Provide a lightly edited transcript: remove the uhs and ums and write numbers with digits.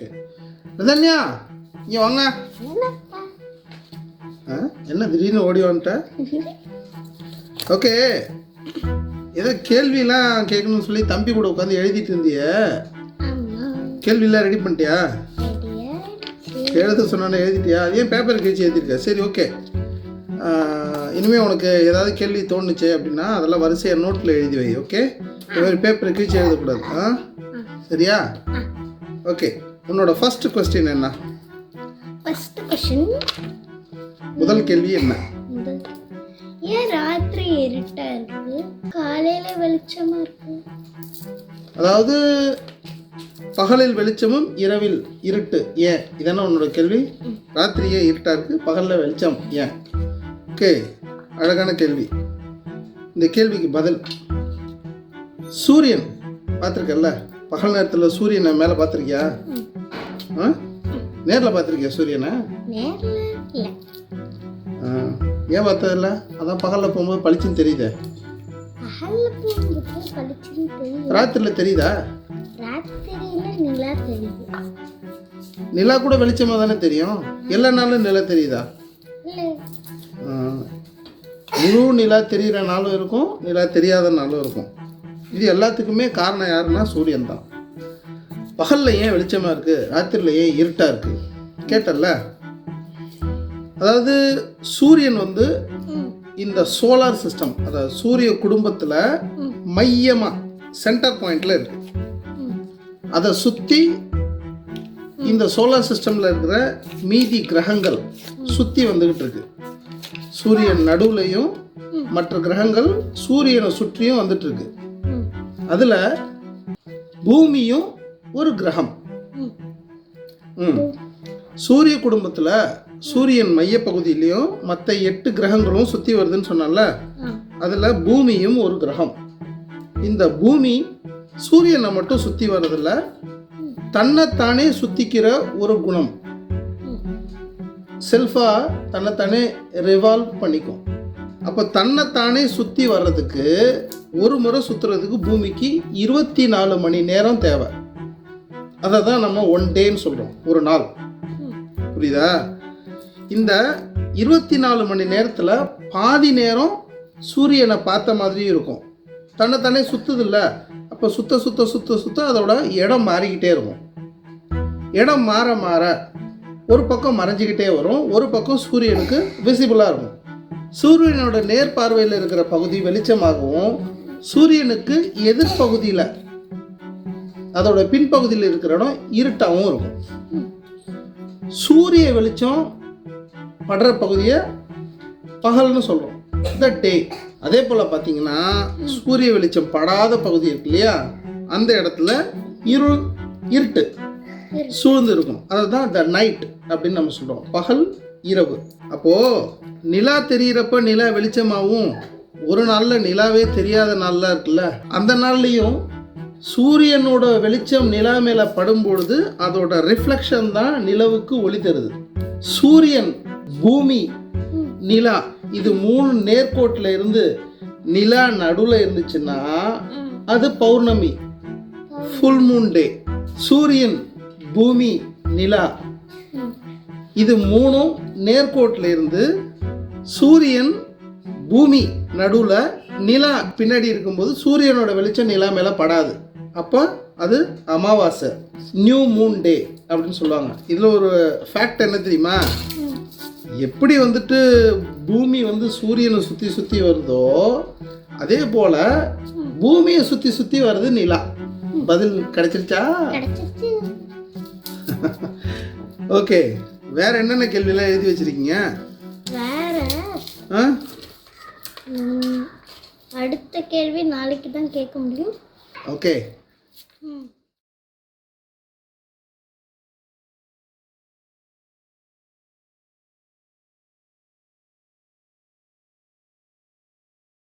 Okay Rithanya இங்கே வாங்க. என்ன திடீர்னு ஓடி வந்துட்ட? ஓகே, ஏதோ கேள்வியெல்லாம் கேட்கணும்னு சொல்லி தம்பி கூட உட்காந்து எழுதிட்டு இருந்திய, கேள்வியெல்லாம் ரெடி பண்ணிட்டியா? எழுத சொன்னானே எழுதிட்டியா? அது ஏன் பேப்பர் கிழிச்சு எழுதிருக்க? சரி, ஓகே. இனிமேல் உனக்கு ஏதாவது கேள்வி தோணுச்சு அப்படின்னா அதெல்லாம் வரிசையாக நோட்டில் எழுதி வை. ஓகே, இது மாதிரி பேப்பரை கிழிச்சு எழுதக்கூடாது. சரியா? ஓகே, உன்னோட ஃபர்ஸ்ட் கொஸ்டின் என்ன? முதல் கேள்வி என்ன? ஏன் ராத்திரி இருட்டா இருக்கு, காலையில வெளிச்சமா இருக்கு? அதாவது பகலில் வெளிச்சமும் இரவில் இருட்டு ஏன்? இதானே உன்னோட கேள்வி. ராத்திரியே இருட்டா இருக்கு, பகலில் வெளிச்சம் ஏன்? ஓகே, அழகான கேள்வி. இந்த கேள்விக்கு பதில், சூரியன் பார்த்துருக்கல்ல, பகல் நேரத்தில் சூரியனை மேலே பார்த்துருக்கியா? நேரில் பார்த்துருக்கியா சூரியனை? ஏன் பார்த்ததில்ல? அதான் பகலில் போகும்போது பளிச்சுன்னு தெரியுதே. ராத்திரியில் தெரியுதா? நிலா கூட வெளிச்சமாக தானே தெரியும். எல்லா நாளும் நிலா தெரியுதா? முழு நிலா தெரிகிற நாளும் இருக்கும், நிலா தெரியாத நாளும் இருக்கும். இது எல்லாத்துக்குமே காரணம் யாருன்னா சூரியன் தான். பகலில் ஏன் வெளிச்சமாக இருக்குது, ராத்திரியில் ஏன் இருட்டாக இருக்குது கேட்டல்ல? அதாவது சூரியன் வந்து இந்த சோலார் சிஸ்டம், அதாவது சூரிய குடும்பத்தில் மையமாக சென்டர் பாயிண்டில் இருக்கு. அதை சுற்றி இந்த சோலார் சிஸ்டமில் இருக்கிற மீதி கிரகங்கள் சுற்றி வந்துக்கிட்டு இருக்கு. சூரியன் நடுவுலையும் மற்ற கிரகங்கள் சூரியனை சுற்றியும் வந்துட்டு இருக்கு. அதில் பூமியும் ஒரு கிரகம். சூரிய குடும்பத்தில் சூரியன் மையப்பகுதியிலையும் மற்ற 8 கிரகங்களும் சுற்றி வருதுன்னு சொன்னால, அதில் பூமியும் ஒரு கிரகம். இந்த பூமி சூரியனை மட்டும் சுற்றி வர்றதில்ல, தன்னைத்தானே சுற்றிக்கிற ஒரு குணம். செல்ஃபாக தன்னைத்தானே ரிவால்வ் பண்ணிக்கும். அப்போ தன்னைத்தானே சுற்றி வர்றதுக்கு ஒரு முறை சுற்றுறதுக்கு பூமிக்கு 24 மணி நேரம் தேவை. அதை தான் நம்ம 1 டேன்னு சொல்கிறோம், ஒரு நாள். புரியுதா? இந்த 24 மணி நேரத்தில் பாதி நேரம் சூரியனை பார்த்த மாதிரி இருக்கும். தன்னைத்தானே சுற்றுது இல்லை, அப்போ சுத்த சுத்த சுத்த சுத்த அதோட இடம் மாறிக்கிட்டே இருக்கும். இடம் மாற மாற ஒரு பக்கம் மறைஞ்சிக்கிட்டே வரும், ஒரு பக்கம் சூரியனுக்கு விசிபிளாக இருக்கும். சூரியனோட நேர்பார்வையில் இருக்கிற பகுதி வெளிச்சமாகவும், சூரியனுக்கு எதிர்பகுதியில் அதோட பின்பகுதியில் இருக்கிற இடம் இருட்டாகவும் இருக்கும். சூரிய வெளிச்சம் படுற பகுதியை பகல்னு சொல்கிறோம், இந்த டே. அதே போல் பார்த்தீங்கன்னா சூரிய வெளிச்சம் படாத பகுதி இருக்கு இல்லையா, அந்த இடத்துல இருட்டு சூழ்ந்து இருக்கும். அதுதான் த நைட் அப்படின்னு நம்ம சொல்கிறோம், பகல் இரவு. அப்போது நிலா தெரிகிறப்ப நிலா வெளிச்சமாகவும், ஒரு நாளில் நிலாவே தெரியாத நாள்லாம் இருக்குல்ல, அந்த நாள்லேயும் சூரியனோட வெளிச்சம் நிலா மேலே படும்பொழுது அதோட ரிஃப்ளெக்ஷன் தான் நிலவுக்கு ஒளி தருது. சூரியன், பூமி, நிலா இது 3 நேர்கோட்டில் இருந்து நிலா நடுவில் இருந்துச்சுன்னா அது பௌர்ணமி, ஃபுல் மூன் டே. சூரியன், பூமி, நிலா இது 3ம் நேர்கோட்டில் இருந்து சூரியன், பூமி நடுவில், நிலா பின்னாடி இருக்கும்போது சூரியனோட வெளிச்சம் நிலா மேலே படாது. அப்போ அது அமாவாசை, நியூ மூன் டே அப்படின்னு சொல்லுவாங்க. இதில் ஒரு ஃபேக்ட் என்ன தெரியுமா? எப்படி வந்துட்டு பூமி வந்து சூரியனை சுற்றி சுற்றி வருதோ, அதே போல் பூமியை சுற்றி சுற்றி வருது நிலா. பதில் கிடைச்சிருச்சா? ஓகே, வேற என்னென்ன கேள்வியெல்லாம் எழுதி வச்சிருக்கீங்க? அடுத்த கேள்வி நாளைக்கு தான் கேட்க முடியும். ஓகே.